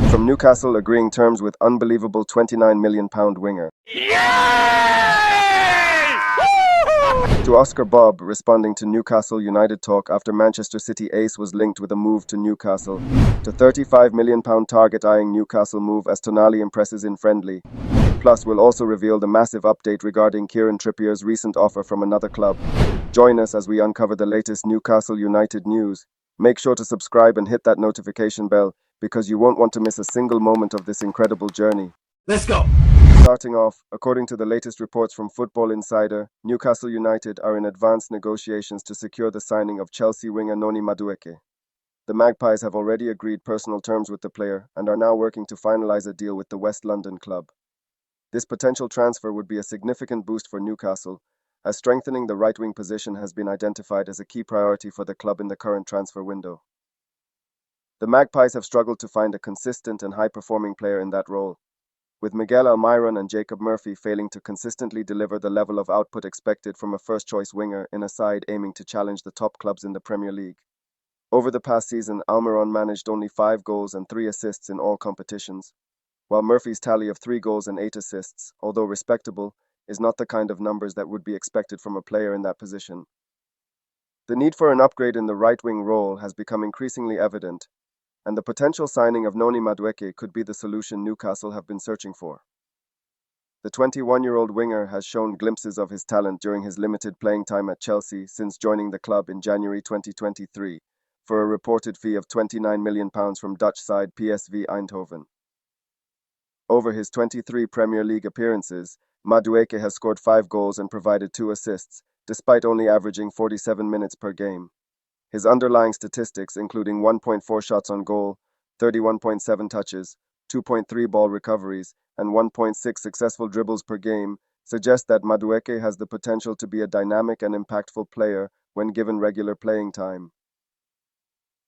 From Newcastle agreeing terms with unbelievable £29 million winger. To Oscar Bobb responding to Newcastle United talk after Manchester City ace was linked with a move to Newcastle. To £35 million target eyeing Newcastle move as Tonali impresses in friendly. Plus, we'll also reveal the massive update regarding Kieran Trippier's recent offer from another club. Join us as we uncover the latest Newcastle United news. Make sure to subscribe and hit that notification bell because you won't want to miss a single moment of this incredible journey. Let's go! Starting off, according to the latest reports from Football Insider, Newcastle United are in advanced negotiations to secure the signing of Chelsea winger Noni Madueke. The Magpies have already agreed personal terms with the player and are now working to finalize a deal with the West London club. This potential transfer would be a significant boost for Newcastle, as strengthening the right-wing position has been identified as a key priority for the club in the current transfer window. The Magpies have struggled to find a consistent and high-performing player in that role, with Miguel Almiron and Jacob Murphy failing to consistently deliver the level of output expected from a first-choice winger in a side aiming to challenge the top clubs in the Premier League. Over the past season, Almiron managed only 5 goals and 3 assists in all competitions, while Murphy's tally of 3 goals and 8 assists, although respectable, is not the kind of numbers that would be expected from a player in that position. The need for an upgrade in the right-wing role has become increasingly evident, and the potential signing of Noni Madueke could be the solution Newcastle have been searching for. The 21-year-old winger has shown glimpses of his talent during his limited playing time at Chelsea since joining the club in January 2023 for a reported fee of £29 million from Dutch side PSV Eindhoven. Over his 23 Premier League appearances, Madueke has scored 5 goals and provided 2 assists, despite only averaging 47 minutes per game. His underlying statistics, including 1.4 shots on goal, 31.7 touches, 2.3 ball recoveries, and 1.6 successful dribbles per game, suggest that Madueke has the potential to be a dynamic and impactful player when given regular playing time.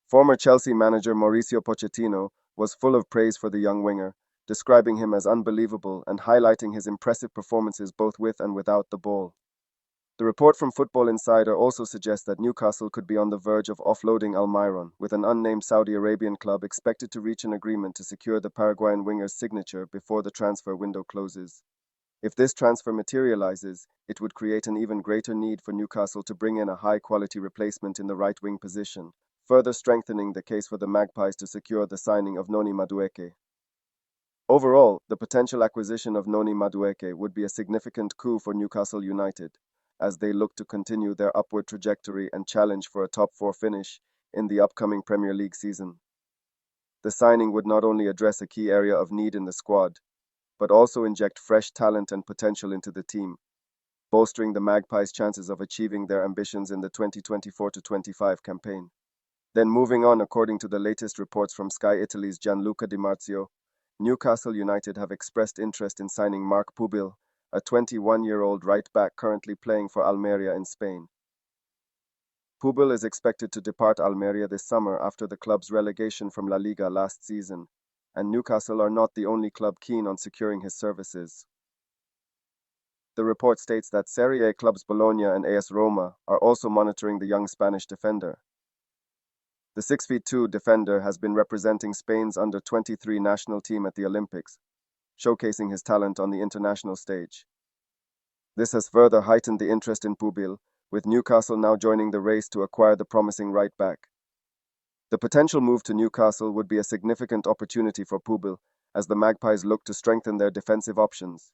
Former Chelsea manager Mauricio Pochettino was full of praise for the young winger, describing him as unbelievable and highlighting his impressive performances both with and without the ball. The report from Football Insider also suggests that Newcastle could be on the verge of offloading Almiron, with an unnamed Saudi Arabian club expected to reach an agreement to secure the Paraguayan winger's signature before the transfer window closes. If this transfer materializes, it would create an even greater need for Newcastle to bring in a high-quality replacement in the right-wing position, further strengthening the case for the Magpies to secure the signing of Noni Madueke. Overall, the potential acquisition of Noni Madueke would be a significant coup for Newcastle United, as they look to continue their upward trajectory and challenge for a top-4 finish in the upcoming Premier League season. The signing would not only address a key area of need in the squad, but also inject fresh talent and potential into the team, bolstering the Magpies' chances of achieving their ambitions in the 2024-25 campaign. Then moving on, according to the latest reports from Sky Italy's Gianluca Di Marzio, Newcastle United have expressed interest in signing Marc Pubil, a 21-year-old right-back currently playing for Almeria in Spain. Pubil is expected to depart Almeria this summer after the club's relegation from La Liga last season, and Newcastle are not the only club keen on securing his services. The report states that Serie A clubs Bologna and AS Roma are also monitoring the young Spanish defender. The 6'2" defender has been representing Spain's under-23 national team at the Olympics, showcasing his talent on the international stage. This has further heightened the interest in Pubil, with Newcastle now joining the race to acquire the promising right-back. The potential move to Newcastle would be a significant opportunity for Pubil, as the Magpies look to strengthen their defensive options.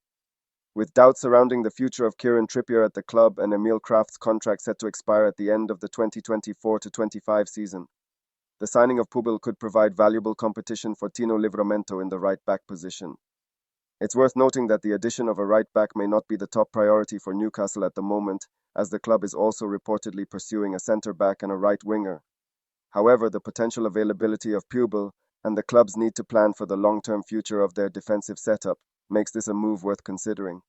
With doubts surrounding the future of Kieran Trippier at the club and Emil Kraft's contract set to expire at the end of the 2024-25 season, the signing of Pubil could provide valuable competition for Tyno in the right-back position. It's worth noting that the addition of a right-back may not be the top priority for Newcastle at the moment, as the club is also reportedly pursuing a centre-back and a right winger. However, the potential availability of Pubil and the club's need to plan for the long-term future of their defensive setup makes this a move worth considering.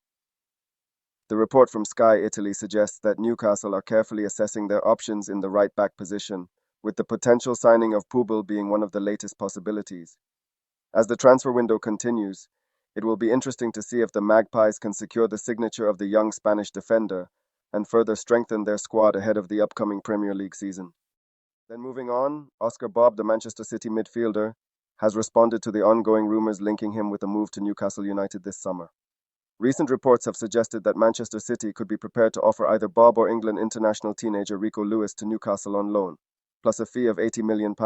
The report from Sky Italy suggests that Newcastle are carefully assessing their options in the right-back position, with the potential signing of Pubil being one of the latest possibilities. As the transfer window continues, it will be interesting to see if the Magpies can secure the signature of the young Spanish defender and further strengthen their squad ahead of the upcoming Premier League season. Then moving on, Oscar Bobb, the Manchester City midfielder, has responded to the ongoing rumours linking him with a move to Newcastle United this summer. Recent reports have suggested that Manchester City could be prepared to offer either Bob or England international teenager Rico Lewis to Newcastle on loan, plus a fee of £80 million,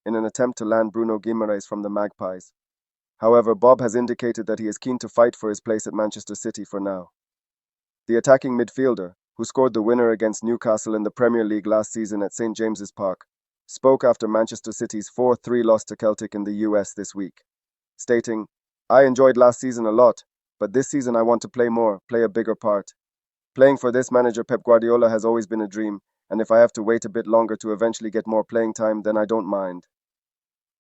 in an attempt to land Bruno Guimaraes from the Magpies. However, Bob has indicated that he is keen to fight for his place at Manchester City for now. The attacking midfielder, who scored the winner against Newcastle in the Premier League last season at St James's Park, spoke after Manchester City's 4-3 loss to Celtic in the US this week, stating, "I enjoyed last season a lot, but this season I want to play more, play a bigger part. Playing for this manager Pep Guardiola has always been a dream, and if I have to wait a bit longer to eventually get more playing time, then I don't mind."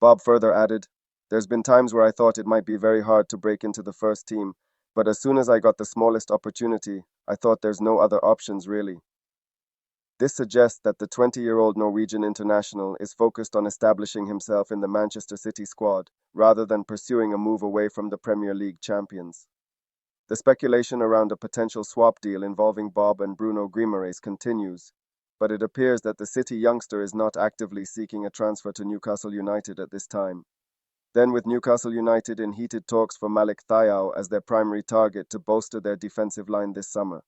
Bob further added, "There's been times where I thought it might be very hard to break into the first team, but as soon as I got the smallest opportunity, I thought there's no other options really." This suggests that the 20-year-old Norwegian international is focused on establishing himself in the Manchester City squad, rather than pursuing a move away from the Premier League champions. The speculation around a potential swap deal involving Bob and Bruno Guimaraes continues, but it appears that the City youngster is not actively seeking a transfer to Newcastle United at this time. Then, with Newcastle United in heated talks for Malick Thiaw as their primary target to bolster their defensive line this summer.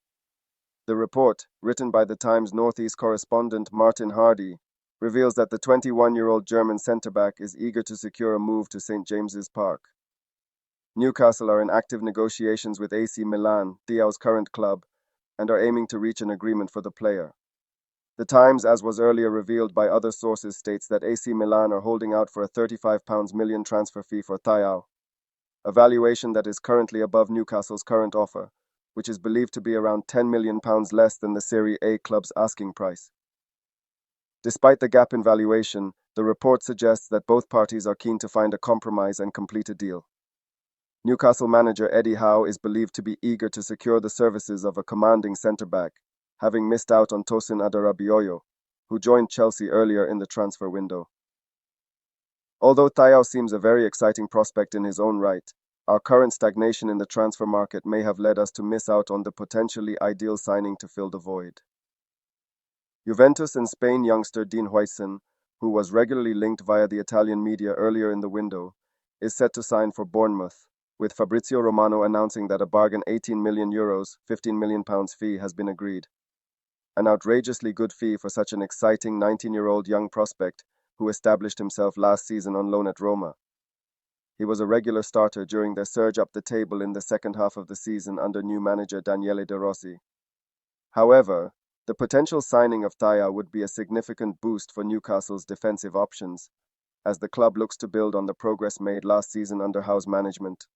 The report, written by the Times Northeast correspondent Martin Hardy, reveals that the 21-year-old German centre-back is eager to secure a move to St James's Park. Newcastle are in active negotiations with AC Milan, Thiaw's current club, and are aiming to reach an agreement for the player. The Times, as was earlier revealed by other sources, states that AC Milan are holding out for a £35 million transfer fee for Thiaw, a valuation that is currently above Newcastle's current offer, which is believed to be around £10 million less than the Serie A club's asking price. Despite the gap in valuation, the report suggests that both parties are keen to find a compromise and complete a deal. Newcastle manager Eddie Howe is believed to be eager to secure the services of a commanding centre-back, having missed out on Tosin Adarabioyo, who joined Chelsea earlier in the transfer window. Although Thiaw seems a very exciting prospect in his own right, our current stagnation in the transfer market may have led us to miss out on the potentially ideal signing to fill the void. Juventus and Spain youngster Dean Huijsen, who was regularly linked via the Italian media earlier in the window, is set to sign for Bournemouth, with Fabrizio Romano announcing that a bargain €18 million, £15 million fee has been agreed. An outrageously good fee for such an exciting 19-year-old young prospect who established himself last season on loan at Roma. He was a regular starter during their surge up the table in the second half of the season under new manager Daniele De Rossi. However, the potential signing of Thiaw would be a significant boost for Newcastle's defensive options, as the club looks to build on the progress made last season under Howe's management.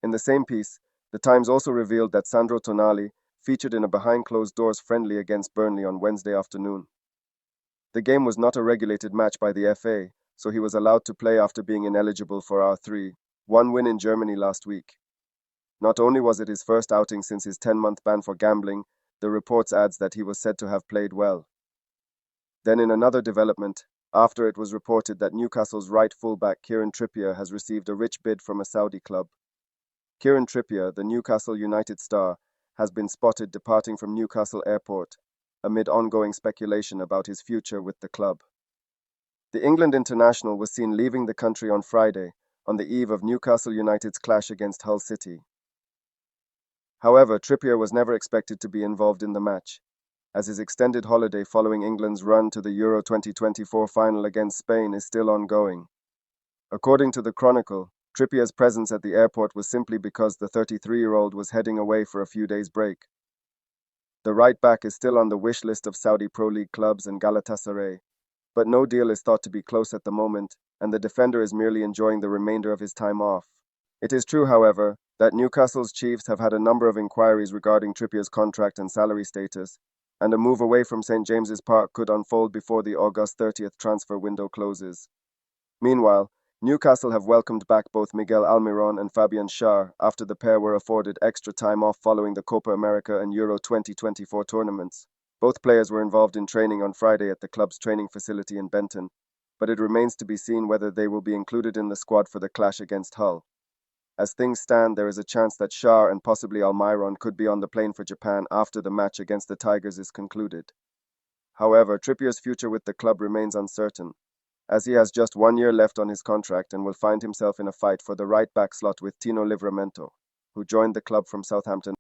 In the same piece, the Times also revealed that Sandro Tonali featured in a behind-closed-doors friendly against Burnley on Wednesday afternoon. The game was not a regulated match by the FA, so he was allowed to play after being ineligible for our 3-1 win in Germany last week. Not only was it his first outing since his 10-month ban for gambling, the reports adds that he was said to have played well. Then in another development, after it was reported that Newcastle's right fullback Kieran Trippier has received a rich bid from a Saudi club. Kieran Trippier, the Newcastle United star, has been spotted departing from Newcastle Airport, amid ongoing speculation about his future with the club. The England international was seen leaving the country on Friday, on the eve of Newcastle United's clash against Hull City. However, Trippier was never expected to be involved in the match, as his extended holiday following England's run to the Euro 2024 final against Spain is still ongoing. According to the Chronicle, Trippier's presence at the airport was simply because the 33-year-old was heading away for a few days' break. The right-back is still on the wish list of Saudi Pro League clubs and Galatasaray, but no deal is thought to be close at the moment, and the defender is merely enjoying the remainder of his time off. It is true, however, that Newcastle's Chiefs have had a number of inquiries regarding Trippier's contract and salary status, and a move away from St James's Park could unfold before the August 30th transfer window closes. Meanwhile, Newcastle have welcomed back both Miguel Almiron and Fabian Schär after the pair were afforded extra time off following the Copa America and Euro 2024 tournaments. Both players were involved in training on Friday at the club's training facility in Benton, but it remains to be seen whether they will be included in the squad for the clash against Hull. As things stand, there is a chance that Schär and possibly Almiron could be on the plane for Japan after the match against the Tigers is concluded. However, Trippier's future with the club remains uncertain, as he has just 1 year left on his contract and will find himself in a fight for the right-back slot with Tino Livramento, who joined the club from Southampton.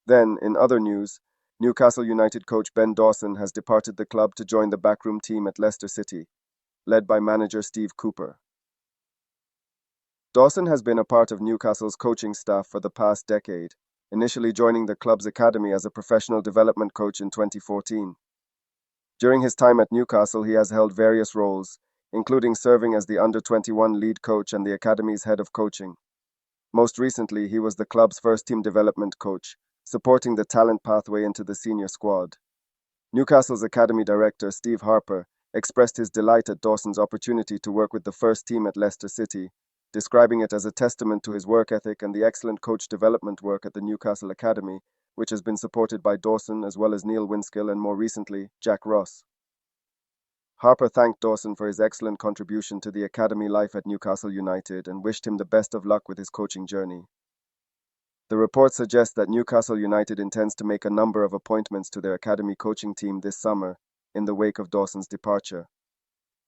Then, in other news, Newcastle United coach Ben Dawson has departed the club to join the backroom team at Leicester City, led by manager Steve Cooper. Dawson has been a part of Newcastle's coaching staff for the past decade, initially joining the club's academy as a professional development coach in 2014. During his time at Newcastle, he has held various roles, including serving as the under-21 lead coach and the academy's head of coaching. Most recently, he was the club's first-team development coach, supporting the talent pathway into the senior squad. Newcastle's academy director, Steve Harper, expressed his delight at Dawson's opportunity to work with the first team at Leicester City, describing it as a testament to his work ethic and the excellent coach development work at the Newcastle Academy, which has been supported by Dawson as well as Neil Winskill and more recently, Jack Ross. Harper thanked Dawson for his excellent contribution to the academy life at Newcastle United and wished him the best of luck with his coaching journey. The report suggests that Newcastle United intends to make a number of appointments to their academy coaching team this summer in the wake of Dawson's departure.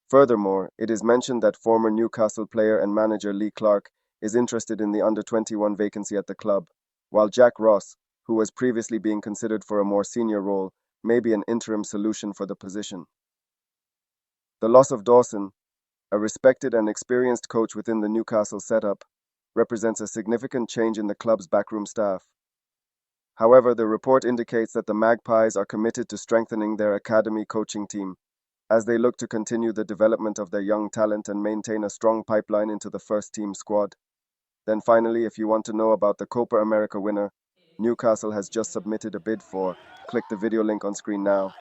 Furthermore, it is mentioned that former Newcastle player and manager Lee Clark is interested in the under-21 vacancy at the club, while Jack Ross, who was previously being considered for a more senior role, may be an interim solution for the position. The loss of Dawson, a respected and experienced coach within the Newcastle setup, represents a significant change in the club's backroom staff. However, the report indicates that the Magpies are committed to strengthening their academy coaching team, as they look to continue the development of their young talent and maintain a strong pipeline into the first-team squad. Then finally, if you want to know about the Copa America winner, Newcastle has just submitted a bid for. Click the video link on screen now.